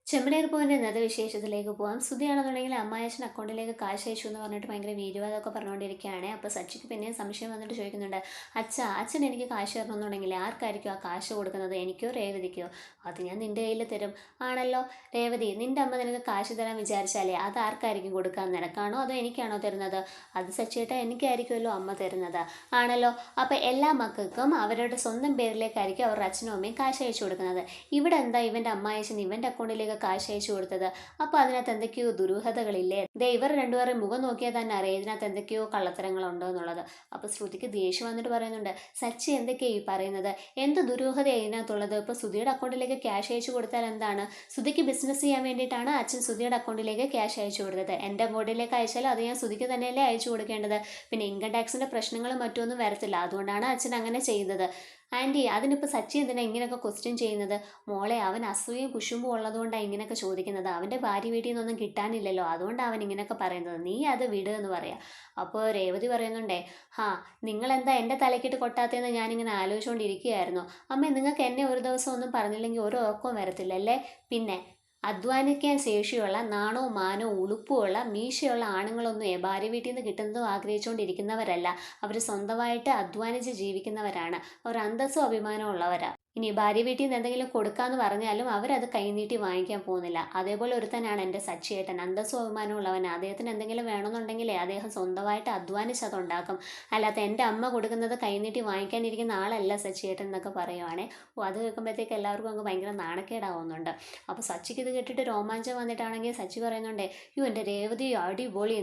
ചെമ്മനീർ പൂവിൻ്റെ ഇന്നത്തെ വിശേഷത്തിലേക്ക് പോകാം. ശ്രുതിയാണെന്നുണ്ടെങ്കിൽ അമ്മായച്ചൻ അക്കൗണ്ടിലേക്ക് കാശ് അയച്ചു എന്ന് പറഞ്ഞിട്ട് ഭയങ്കര വീരവാദമൊക്കെ പറഞ്ഞുകൊണ്ടിരിക്കുകയാണ്. അപ്പോൾ സച്ചിക്ക് പിന്നെയും സംശയം വന്നിട്ട് ചോദിക്കുന്നുണ്ട്, അച്ഛൻ എനിക്ക് കാശ് തരണമെന്നുണ്ടെങ്കിൽ ആർക്കായിരിക്കും ആ കാശ് കൊടുക്കുന്നത്, എനിക്കോ രേവതിക്കോ? അത് ഞാൻ നിൻ്റെ കയ്യിൽ തരും. ആണല്ലോ രേവതി, നിൻ്റെ അമ്മ നിനക്ക് കാശ് തരാൻ വിചാരിച്ചാലേ അത് ആർക്കായിരിക്കും കൊടുക്കാൻ, നിനക്കാണോ അതോ എനിക്കാണോ തരുന്നത്? അത് സച്ചിയേട്ടാ എനിക്കായിരിക്കുമല്ലോ അമ്മ തരുന്നത്. ആണല്ലോ, അപ്പോൾ എല്ലാ മക്കൾക്കും അവരുടെ സ്വന്തം പേരിലേക്കായിരിക്കും അവരുടെ അച്ഛനും അമ്മയും കാശ് അയച്ചു കൊടുക്കുന്നത്. ഇവിടെ എന്താ ഇവൻ്റെ അമ്മായച്ചൻ ഇവൻ്റെ അക്കൗണ്ടിലേക്ക് കാശ് അയച്ചു കൊടുത്തത്? അപ്പോൾ അതിനകത്ത് എന്തൊക്കെയോ ദുരൂഹതകളില്ലേ? ഇവർ രണ്ടുപേരും മുഖം നോക്കിയാൽ തന്നെ അറിയാം ഇതിനകത്ത് എന്തൊക്കെയോ കള്ളത്തരങ്ങളുണ്ടോ എന്നുള്ളത്. അപ്പോൾ ശ്രുതിക്ക് ദേഷ്യം വന്നിട്ട് പറയുന്നുണ്ട്, സച്ചി എന്തൊക്കെയാ ഈ പറയുന്നത്? എന്ത് ദുരൂഹതയാണ് ഇതിനകത്തുള്ളത്? ഇപ്പോൾ സുധിയുടെ അക്കൗണ്ടിലേക്ക് ക്യാഷ് അയച്ചു കൊടുത്താൽ എന്താണ്? സുധിക്ക് ബിസിനസ് ചെയ്യാൻ വേണ്ടിയിട്ടാണ് അച്ഛൻ സുധിയുടെ അക്കൗണ്ടിലേക്ക് ക്യാഷ് അയച്ചു കൊടുത്തത്. എൻ്റെ അക്കൗണ്ടിലേക്ക് അയച്ചാൽ അത് ഞാൻ സുധിക്ക് തന്നെയല്ലേ അയച്ചു കൊടുക്കേണ്ടത്. പിന്നെ ഇൻകം ടാക്സിൻ്റെ പ്രശ്നങ്ങളും മറ്റൊന്നും വരത്തില്ല, അതുകൊണ്ടാണ് അച്ഛൻ അങ്ങനെ ചെയ്യുന്നത്. ആൻറ്റി, അതിനിപ്പോൾ സച്ചി എന്തിനാണ് ഇങ്ങനെയൊക്കെ ക്വസ്റ്റ്യൻ ചെയ്യുന്നത്? മോളെ, അവൻ അസൂയയും കുശുമ്പും ഉള്ളതുകൊണ്ടാണ് ഇങ്ങനെയൊക്കെ ചോദിക്കുന്നത്. അവൻ്റെ ഭാര്യ വീട്ടിൽ നിന്നൊന്നും കിട്ടാനില്ലല്ലോ, അതുകൊണ്ടാണ് അവൻ ഇങ്ങനെയൊക്കെ പറയുന്നത്. നീ അത് വിട് എന്ന് പറയാം. അപ്പോൾ രേവതി പറയുന്നുണ്ടേ, നിങ്ങളെന്താ എൻ്റെ തലക്കിട്ട് കൊട്ടാത്തതെന്ന് ഞാനിങ്ങനെ ആലോചിച്ചുകൊണ്ടിരിക്കുകയായിരുന്നു. അമ്മേ, നിങ്ങൾക്ക് എന്നെ ഒരു ദിവസം ഒന്നും പറഞ്ഞില്ലെങ്കിൽ ഒരു ഉറക്കവും വരത്തില്ലല്ലേ? പിന്നെ അധ്വാനിക്കാൻ ശേഷിയുള്ള നാണവും മാനവും ഉളുപ്പുമുള്ള മീശയുള്ള ആണുങ്ങളൊന്നും ഭാര്യ വീട്ടിൽ നിന്ന് കിട്ടുന്നതും ആഗ്രഹിച്ചുകൊണ്ടിരിക്കുന്നവരല്ല. അവർ സ്വന്തമായിട്ട് അധ്വാനിച്ച് ജീവിക്കുന്നവരാണ്. അവർ അന്തസ്സും അഭിമാനവും ഉള്ളവരാണ്. ഇനി ഭാര്യ വീട്ടിൽ നിന്ന് എന്തെങ്കിലും കൊടുക്കാമെന്ന് പറഞ്ഞാലും അവരത് കൈനീട്ടി വാങ്ങിക്കാൻ പോകുന്നില്ല. അതേപോലെ ഒരുത്തനാണ് എൻ്റെ സച്ചിയേട്ടൻ. അന്തസ്സും അഭിമാനവും ഉള്ളവനാണ്. അദ്ദേഹത്തിന് എന്തെങ്കിലും വേണമെന്നുണ്ടെങ്കിലേ അദ്ദേഹം സ്വന്തമായിട്ട് അധ്വാനിച്ച് അതുണ്ടാക്കും. അല്ലാത്ത എൻ്റെ അമ്മ കൊടുക്കുന്നത് കൈനീട്ടി വാങ്ങിക്കാനിരിക്കുന്ന ആളല്ല സച്ചിയേട്ടൻ എന്നൊക്കെ പറയുവാണേ. അത് കേൾക്കുമ്പോഴത്തേക്ക് എല്ലാവർക്കും അങ്ങ് ഭയങ്കര നാണക്കേടാവുന്നുണ്ട്. അപ്പോൾ സച്ചിക്ക് ഇത് കേട്ടിട്ട് രോമാഞ്ചം വന്നിട്ടാണെങ്കിൽ സച്ചി പറയുന്നുണ്ടേ, എൻ്റെ രേവതി അടിപൊളി,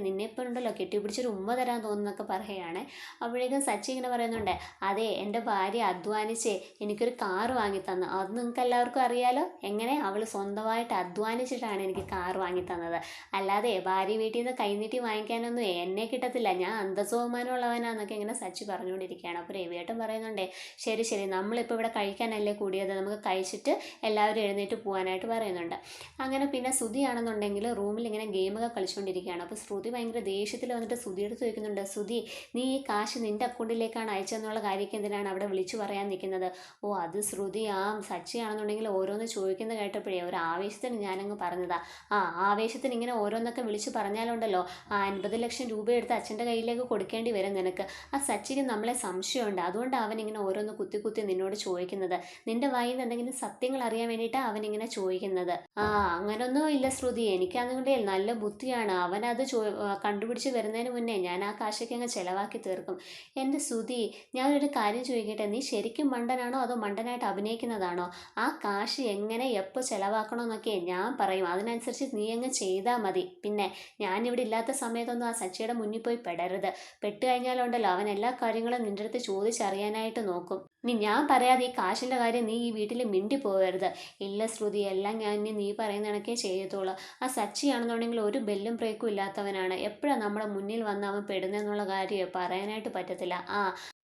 നിന്നെപ്പോൾ ഉണ്ടല്ലോ കെട്ടിപ്പിടിച്ചൊരു ഉമ്മ തരാൻ തോന്നുന്നൊക്കെ പറയുകയാണ്. അപ്പോഴേക്കും സച്ചി ഇങ്ങനെ പറയുന്നുണ്ട്, അതെ, എൻ്റെ ഭാര്യ അധ്വാനിച്ചേ എനിക്കൊരു കാറ് വാങ്ങി തന്നു. അത് നിങ്ങൾക്ക് എല്ലാവർക്കും അറിയാലോ. എങ്ങനെ അവൾ സ്വന്തമായിട്ട് അധ്വാനിച്ചിട്ടാണ് എനിക്ക് കാറ് വാങ്ങി തന്നത്. അല്ലാതെ ഭാര്യ വീട്ടിൽ നിന്ന് കൈനീട്ടി വാങ്ങിക്കാനൊന്നും എന്നെ കിട്ടത്തില്ല. ഞാൻ അന്തസ്സോമാനമുള്ളവനാന്നൊക്കെ ഇങ്ങനെ സച്ചി പറഞ്ഞുകൊണ്ടിരിക്കുകയാണ്. അപ്പോൾ രവിയേട്ടൻ പറയുന്നുണ്ടേ, ശരി ശരി, നമ്മളിപ്പോൾ ഇവിടെ കഴിക്കാനല്ലേ കൂടിയത്, നമുക്ക് കഴിച്ചിട്ട് എല്ലാവരും എഴുന്നേറ്റ് പോകാനായിട്ട് പറയുന്നുണ്ട്. അങ്ങനെ പിന്നെ ശ്രുതിയാണെന്നുണ്ടെങ്കിൽ റൂമിൽ ഇങ്ങനെ ഗെയിമൊക്കെ കളിച്ചുകൊണ്ടിരിക്കുകയാണ്. അപ്പോൾ ശ്രുതി ഭയങ്കര ദേഷ്യത്തിൽ വന്നിട്ട് ശ്രുതിയോട് ചോദിക്കുന്നുണ്ട്, ശ്രുതി, നീ ഈ കാശ് നിൻ്റെ അക്കൗണ്ടിലേക്കാണ് അയച്ചതെന്നുള്ള കാര്യമൊക്കെ എന്തിനാണ് അവിടെ വിളിച്ചു പറയാൻ നിൽക്കുന്നത്? ഓ, അത് ശ്രുതി സച്ചിയാണെന്നുണ്ടെങ്കിൽ ഓരോന്ന് ചോദിക്കുന്നത് കേട്ടപ്പോഴേ ഒരു ആവേശത്തിന് ഞാനങ്ങ് പറഞ്ഞതാ. ആവേശത്തിന് ഇങ്ങനെ ഓരോന്നൊക്കെ വിളിച്ച് പറഞ്ഞാലുണ്ടല്ലോ 50 ലക്ഷം രൂപ എടുത്ത് അച്ഛൻ്റെ കയ്യിലേക്ക് കൊടുക്കേണ്ടി വരും നിനക്ക്. ആ സച്ചിക്ക് നമ്മളെ സംശയമുണ്ട്, അതുകൊണ്ട് അവൻ ഇങ്ങനെ ഓരോന്ന് കുത്തി കുത്തി നിന്നോട് ചോദിക്കുന്നത്. നിന്റെ വായിൽ നിന്ന് എന്തെങ്കിലും സത്യങ്ങൾ അറിയാൻ വേണ്ടിയിട്ടാണ് അവൻ ഇങ്ങനെ ചോദിക്കുന്നത്. അങ്ങനൊന്നും ഇല്ല ശ്രുതി, എനിക്കാണെന്നുണ്ടെങ്കിൽ നല്ല ബുദ്ധിയാണ്. അവനത് കണ്ടുപിടിച്ച് വരുന്നതിന് മുന്നേ ഞാൻ ആ കാശൊക്കെ അങ്ങ് ചിലവാക്കി തീർക്കും. എൻ്റെ ശ്രുതി, ഞാനൊരു കാര്യം ചോദിക്കട്ടെ, നീ ശരിക്കും മണ്ടനാണോ അതോ മണ്ടനായിട്ട് അഭിനയിക്കുന്നതാണോ? ആ കാശ് എങ്ങനെ എപ്പോൾ ചിലവാക്കണമെന്നൊക്കെ ഞാൻ പറയും, അതിനനുസരിച്ച് നീ അങ്ങ് ചെയ്താൽ മതി. പിന്നെ ഞാനിവിടെ ഇല്ലാത്ത സമയത്തൊന്നും ആ സച്ചിയുടെ മുന്നിൽ പോയി പെടരുത്. പെട്ട് കഴിഞ്ഞാലുണ്ടല്ലോ അവൻ എല്ലാ കാര്യങ്ങളും നിൻ്റെ അടുത്ത് ചോദിച്ചറിയാനായിട്ട് നോക്കും. ഇനി ഞാൻ പറയാതെ ഈ കാശിൻ്റെ കാര്യം നീ ഈ വീട്ടിൽ മിണ്ടി പോകരുത്. ഇല്ല ശ്രുതി, എല്ലാം ഞാൻ ഇനി നീ പറയുന്ന കണക്കേ ചെയ്യത്തുള്ളൂ. ആ സച്ചിയാണെന്നുണ്ടെങ്കിൽ ഒരു ബെല്ലും ബ്രേക്കും ഇല്ലാത്തവനാണ്. എപ്പോഴാണ് നമ്മുടെ മുന്നിൽ വന്ന് അവൻ പെടുന്നതെന്നുള്ള കാര്യം പറയാനായിട്ട് പറ്റത്തില്ല.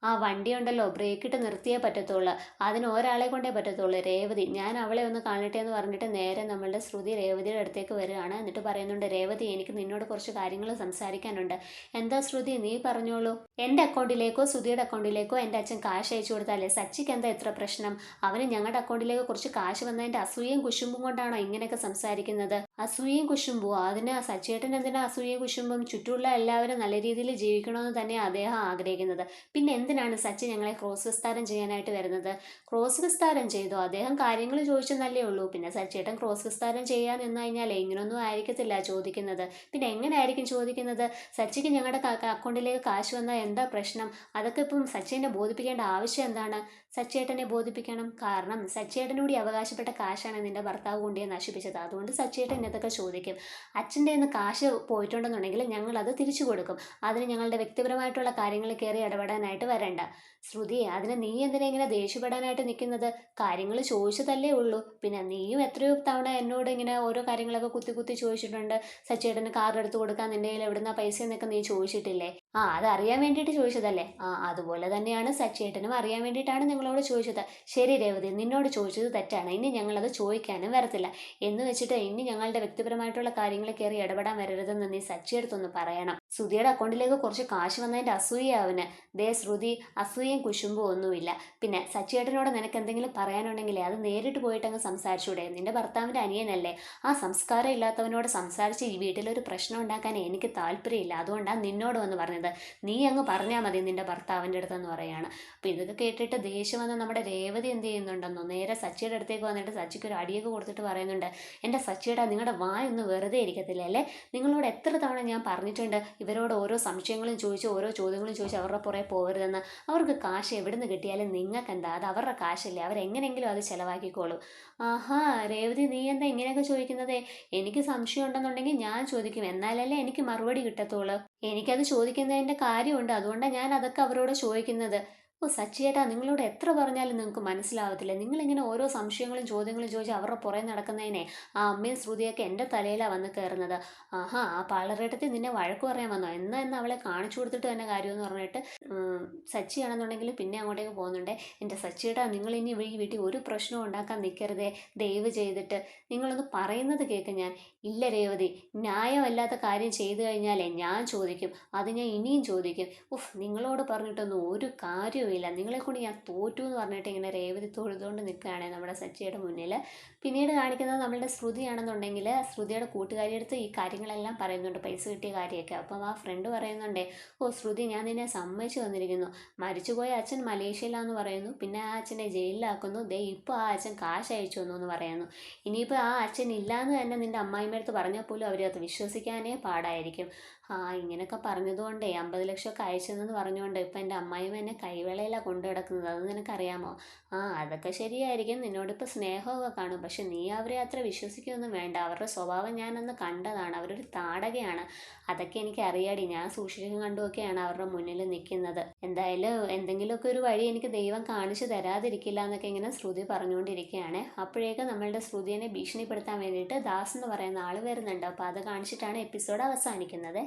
ആ വണ്ടി ഉണ്ടല്ലോ ബ്രേക്ക് ഇട്ട് നിർത്തിയേ പറ്റത്തുള്ളൂ. അതിന് ഒരാളെ കൊണ്ടേ പറ്റത്തുള്ളൂ, രേവതി. ഞാൻ അവളെ ഒന്ന് കാണട്ടെ എന്ന് പറഞ്ഞിട്ട് നേരെ നമ്മളുടെ ശ്രുതി രേവതിയുടെ അടുത്തേക്ക് വരികയാണ്. എന്നിട്ട് പറയുന്നുണ്ട്, രേവതി, എനിക്ക് നിന്നോട് കുറച്ച് കാര്യങ്ങൾ സംസാരിക്കാനുണ്ട്. എന്താ ശ്രുതി, നീ പറഞ്ഞോളൂ. എൻ്റെ അക്കൗണ്ടിലേക്കോ ശ്രുതിയുടെ അക്കൗണ്ടിലേക്കോ എൻ്റെ അച്ഛൻ കാശ് അയച്ചു കൊടുത്താലേ സച്ചിക്ക് എന്താ ഇത്ര പ്രശ്നം? അവന് ഞങ്ങളുടെ അക്കൗണ്ടിലേക്ക് കുറച്ച് കാശ് വന്നതിൻ്റെ അസൂയയും കുശുമ്പും കൊണ്ടാണോ ഇങ്ങനെയൊക്കെ സംസാരിക്കുന്നത്? അസൂയയും കുശുമ്പോ? അതിന് സച്ചിയേട്ടൻ എന്തിനാ അസൂയയും കുശുമ്പും? ചുറ്റുമുള്ള എല്ലാവരും നല്ല രീതിയിൽ ജീവിക്കണമെന്ന് തന്നെയാണ് അദ്ദേഹം ആഗ്രഹിക്കുന്നത്. പിന്നെ എന്തിനാണ് സച്ചി ഞങ്ങളെ ക്രോസ് വിസ്താരം ചെയ്യാനായിട്ട് വരുന്നത്? ക്രോസ് വിസ്താരം ചെയ്തോ? അദ്ദേഹം കാര്യങ്ങൾ ചോദിച്ചെന്നല്ലേ ഉള്ളൂ. പിന്നെ സച്ചിയേട്ടൻ ക്രോസ് വിസ്താരം ചെയ്യാൻ നിന്ന് കഴിഞ്ഞാൽ ഇങ്ങനൊന്നും ആയിരിക്കത്തില്ല ചോദിക്കുന്നത്. പിന്നെ എങ്ങനെ ആയിരിക്കും ചോദിക്കുന്നത്? സച്ചിക്ക് ഞങ്ങളുടെ അക്കൗണ്ടിലേക്ക് കാശ് വന്നാൽ എന്താ പ്രശ്നം? അതൊക്കെ ഇപ്പം സച്ചിനെ ബോധിപ്പിക്കേണ്ട ആവശ്യം എന്താണ്? സച്ചിയേട്ടനെ ബോധിപ്പിക്കണം. കാരണം സച്ചിയേട്ടനൂടി അവകാശപ്പെട്ട കാശാണ് നിന്റെ ഭർത്താവ് കൊണ്ടേ നശിപ്പിച്ചത്. അതുകൊണ്ട് സച്ചിയേട്ടൻ ഇതൊക്കെ ചോദിക്കും. അച്ഛൻ്റെ നിന്ന് കാശ് പോയിട്ടുണ്ടെന്നുണ്ടെങ്കിൽ ഞങ്ങളത് തിരിച്ചു കൊടുക്കും. അതിന് ഞങ്ങളുടെ വ്യക്തിപരമായിട്ടുള്ള കാര്യങ്ങൾ കയറി ഇടപെടാനായിട്ട് വരണ്ട. ശ്രുതി, അതിന് നീ എന്തിനാ ഇങ്ങനെ ദേഷ്യപ്പെടാനായിട്ട് നിൽക്കുന്നത്? കാര്യങ്ങൾ ചോദിച്ചതല്ലേ ഉള്ളൂ. പിന്നെ നീയും എത്രയോ തവണ എന്നോട് ഇങ്ങനെ ഓരോ കാര്യങ്ങളൊക്കെ കുത്തി കുത്തി ചോദിച്ചിട്ടുണ്ട്. സച്ചിയേട്ടന് കാർ എടുത്ത് കൊടുക്കാൻ നിൻ്റെ കയ്യിൽ എവിടുന്ന പൈസ എന്നൊക്കെ നീ ചോദിച്ചിട്ടില്ലേ? അത് അറിയാൻ വേണ്ടിയിട്ട് ചോദിച്ചതല്ലേ? അതുപോലെ തന്നെയാണ് സച്ചിയേട്ടനും അറിയാൻ വേണ്ടിയിട്ടാണ് നിങ്ങളോട് ചോദിച്ചത്. ശരി രേവതി, നിന്നോട് ചോദിച്ചത് തെറ്റാണ്. ഇനി ഞങ്ങളത് ചോദിക്കാനും വരത്തില്ല. എന്ന് വെച്ചിട്ട് ഇനി ഞങ്ങളുടെ വ്യക്തിപരമായിട്ടുള്ള കാര്യങ്ങൾ കയറി ഇടപെടാൻ വരരുതെന്ന് നീ സച്ചിയെടുത്തൊന്ന് പറയണം. ശ്രുതിയുടെ അക്കൗണ്ടിലേക്ക് കുറച്ച് കാശ് വന്നതിൻ്റെ അസൂയ അവന്. ദേ ശ്രുതി, അസൂയയും കുശുമ്പും ഒന്നുമില്ല. പിന്നെ സച്ചിയേട്ടനോട് നിനക്ക് എന്തെങ്കിലും പറയാനുണ്ടെങ്കിലേ അത് നേരിട്ട് പോയിട്ട് അങ്ങ് സംസാരിച്ചൂടെ? നിന്റെ ഭർത്താവിൻ്റെ അനിയനല്ലേ? ആ സംസ്കാരം ഇല്ലാത്തവനോട് സംസാരിച്ച് ഈ വീട്ടിലൊരു പ്രശ്നം ഉണ്ടാക്കാൻ എനിക്ക് താല്പര്യമില്ല. അതുകൊണ്ടാണ് നിന്നോട് വന്ന് പറഞ്ഞത്. നീ അങ്ങ് പറഞ്ഞാൽ മതി നിന്റെ ഭർത്താവിൻ്റെ അടുത്തെന്ന് പറയാണ്. അപ്പോൾ ഇതൊക്കെ കേട്ടിട്ട് ദേഷ്യം വന്ന് നമ്മുടെ രേവതി എന്ത് ചെയ്യുന്നുണ്ടെന്നോ, നേരെ സച്ചിയുടെ അടുത്തേക്ക് വന്നിട്ട് സച്ചിക്ക് ഒരു അടിയൊക്കെ കൊടുത്തിട്ട് പറയുന്നുണ്ട്, എൻ്റെ സച്ചിയേട്ടാ, നിങ്ങളുടെ വായൊന്നും വെറുതെ ഇരിക്കത്തില്ല അല്ലേ? നിങ്ങളോട് എത്ര തവണ ഞാൻ പറഞ്ഞിട്ടുണ്ട് ഇവരോട് ഓരോ സംശയങ്ങളും ചോദിച്ച് ഓരോ ചോദ്യങ്ങളും ചോദിച്ച് അവരുടെ പുറകെ പോകരുതെന്ന്. അവർക്ക് കാശ് എവിടെ നിന്ന് കിട്ടിയാലും നിങ്ങൾക്കെന്താ? അത് അവരുടെ കാശല്ലേ, അവരെങ്ങനെയെങ്കിലും അത് ചിലവാക്കിക്കോളും. ആഹാ, രേവതി നീ എന്താ ഇങ്ങനെയൊക്കെ ചോദിക്കുന്നതേ? എനിക്ക് സംശയം ഉണ്ടെന്നുണ്ടെങ്കിൽ ഞാൻ ചോദിക്കും, എന്നാലല്ലേ എനിക്ക് മറുപടി കിട്ടത്തുള്ളൂ. എനിക്കത് ചോദിക്കുന്നതിൻ്റെ കാര്യമുണ്ട്, അതുകൊണ്ടാണ് ഞാൻ അതൊക്കെ അവരോട് ചോദിക്കുന്നത്. ഓ സച്ചിയേട്ടാ, നിങ്ങളോട് എത്ര പറഞ്ഞാലും നിങ്ങൾക്ക് മനസ്സിലാവത്തില്ല. നിങ്ങളിങ്ങനെ ഓരോ സംശയങ്ങളും ചോദ്യങ്ങളും ചോദിച്ച് അവരുടെ പുറകെ നടക്കുന്നതിനെ ആ അമ്മയും ശ്രുതിയൊക്കെ എൻ്റെ തലയിലാണ് വന്ന് കയറുന്നത്. ആഹാ, ആ പാളറേട്ടത്തിൽ നിന്നെ വഴക്ക് പറയാൻ വന്നോ? എന്നാ അവളെ കാണിച്ചു കൊടുത്തിട്ട് തന്നെ കാര്യമെന്ന് പറഞ്ഞിട്ട് സച്ചിയാണെന്നുണ്ടെങ്കിൽ പിന്നെ അങ്ങോട്ടേക്ക് പോകുന്നുണ്ട്. എൻ്റെ സച്ചിയേട്ടാ, നിങ്ങൾ ഇനി ഈ വീട്ടിൽ ഒരു പ്രശ്നവും ഉണ്ടാക്കാൻ നിൽക്കരുതേ, ദയവ് ചെയ്തിട്ട്. നിങ്ങളൊന്ന് പറയുന്നത് കേൾക്ക് ഞാൻ. ഇല്ല രേവതി, ന്യായമല്ലാത്ത കാര്യം ചെയ്തു കഴിഞ്ഞാലേ ഞാൻ ചോദിക്കും, അത് ഞാൻ ഇനിയും ചോദിക്കും. ഉഫ്, നിങ്ങളോട് പറഞ്ഞിട്ടൊന്നും ഒരു കാര്യവുമില്ല, നിങ്ങളെക്കൊണ്ട് ഞാൻ തോറ്റു എന്ന് പറഞ്ഞിട്ട് ഇങ്ങനെ രേവതി തൊഴുതുകൊണ്ട് നിൽക്കുകയാണ് നമ്മുടെ സച്ചിയുടെ മുന്നിൽ. പിന്നീട് കാണിക്കുന്നത് നമ്മളുടെ ശ്രുതിയാണെന്നുണ്ടെങ്കിൽ ശ്രുതിയുടെ കൂട്ടുകാരിയടുത്ത് ഈ കാര്യങ്ങളെല്ലാം പറയുന്നുണ്ട്, പൈസ കിട്ടിയ കാര്യമൊക്കെ. അപ്പം ആ ഫ്രണ്ട് പറയുന്നുണ്ട്, ഓ ശ്രുതി, ഞാൻ നിന്നെ സമ്മതിച്ചു വന്നിരിക്കുന്നു. മരിച്ചുപോയ അച്ഛൻ മലേഷ്യയിലാന്ന് പറയുന്നു, പിന്നെ ആ അച്ഛനെ ജയിലിലാക്കുന്നു, ദേ ഇപ്പോൾ ആ അച്ഛൻ കാശ് അയച്ചു തന്നു എന്ന് പറയുന്നു. ഇനിയിപ്പോൾ ആ അച്ഛൻ ഇല്ലാന്ന് തന്നെ നിൻ്റെ അമ്മായിമ്മടുത്ത് പറഞ്ഞാൽ പോലും അവരത് വിശ്വസിക്കാനേ പാടായിരിക്കും. ആ ഇങ്ങനെയൊക്കെ പറഞ്ഞതുകൊണ്ടേ 50 ലക്ഷമൊക്കെ അയച്ചതെന്ന് പറഞ്ഞുകൊണ്ട് ഇപ്പം എൻ്റെ അമ്മായിമ്മ എന്നെ കൈവേളയിലാണ് കൊണ്ടു കിടക്കുന്നത്, അത് നിനക്കറിയാമോ? ആ അതൊക്കെ ശരിയായിരിക്കും, നിന്നോടിപ്പോൾ സ്നേഹമൊക്കെ കാണും, പക്ഷെ നീ അവരെ അത്ര വിശ്വസിക്കുകയൊന്നും വേണ്ട. അവരുടെ സ്വഭാവം ഞാനന്ന് കണ്ടതാണ്, അവരൊരു താടകയാണ്. അതൊക്കെ എനിക്ക് അറിയാടി, ഞാൻ സൂക്ഷിച്ചും കണ്ടുമൊക്കെയാണ് അവരുടെ മുന്നിൽ നിൽക്കുന്നത്. എന്തായാലും എന്തെങ്കിലുമൊക്കെ ഒരു വഴി എനിക്ക് ദൈവം കാണിച്ചു തരാതിരിക്കില്ല എന്നൊക്കെ ഇങ്ങനെ ശ്രുതി പറഞ്ഞുകൊണ്ടിരിക്കുകയാണ്. അപ്പോഴേക്കും നമ്മളുടെ ശ്രുതിയെ ഭീഷണിപ്പെടുത്താൻ വേണ്ടിയിട്ട് ദാസ് എന്ന് പറയുന്ന ആൾ വരുന്നുണ്ട്. അപ്പോൾ അത് കാണിച്ചിട്ടാണ് എപ്പിസോഡ് അവസാനിക്കുന്നത്.